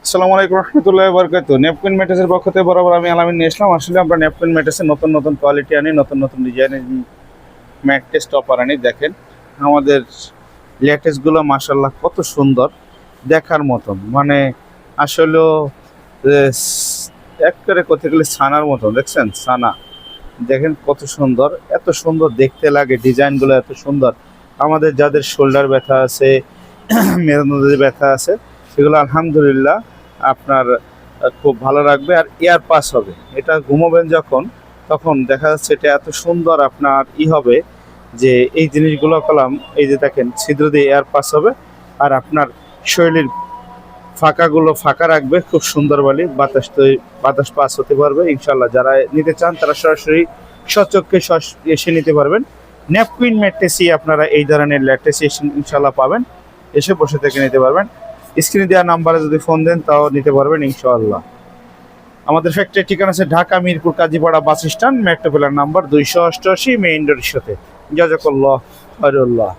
আসসালামু আলাইকুম রহমতুল্লাহি ওয়া বারাকাতুহু। নেপকিন ম্যাট্রেসের পক্ষ থেকে বরাবর আমি আলামিন নিয়ে আসলাম। আসলে আমরা নেপকিন ম্যাট্রেসের নতুন নতুন কোয়ালিটি আনি, নতুন নতুন ডিজাইনের ম্যাট্রেস টপার আনি। দেখেন আমাদের লেটেস্টগুলো মাশাআল্লাহ কত সুন্দর, দেখার মতন। মানে আসলেও একেবারে করতে গেলে ছানার মতন, দেখছেন ছানা। দেখেন কত সুন্দর, এত সুন্দর দেখতে লাগে, ডিজাইনগুলো এত সুন্দর। আমাদের যাদের শোল্ডার ব্যথা আছে, মেরুদণ্ডে ব্যথা আছে, সেগুলো আলহামদুলিল্লাহ আপনার খুব ভালো রাখবে। আর এয়ার পাস হবে, এটা ঘুমোবেন যখন, তখন দেখা যাচ্ছে এটা এত সুন্দর আপনার হবে যে এই জিনিসগুলো কলাম, এই যে দেখেন ছিদ্র দিয়ে এয়ার পাস হবে। আর আপনার শরীরের ফাঁকাগুলো ফাঁকা রাখবে খুব সুন্দর বলে, বাতাস পাস হতে পারবে ইনশাল্লাহ। যারা নিতে চান তারা সরাসরি সচক্ষে এসে নিতে পারবেন। নেপকুইন ম্যাট্রেসই আপনারা এই ধরনের ল্যাট্রেস ইনশাল্লাহ পাবেন, এসে বসে থেকে নিতে পারবেন। স্ক্রিনে দেওয়া নাম্বারে যদি ফোন দেন তাও নিতে পারবেন ইনশাআল্লাহ। আমাদের ফ্যাক্টরির ঠিকানা আছে Dhaka Mirpur Kazipara bus stand, metro pillar number 288, main রোডের সাথে। জাযাকাল্লাহ খায়রুল্লাহ।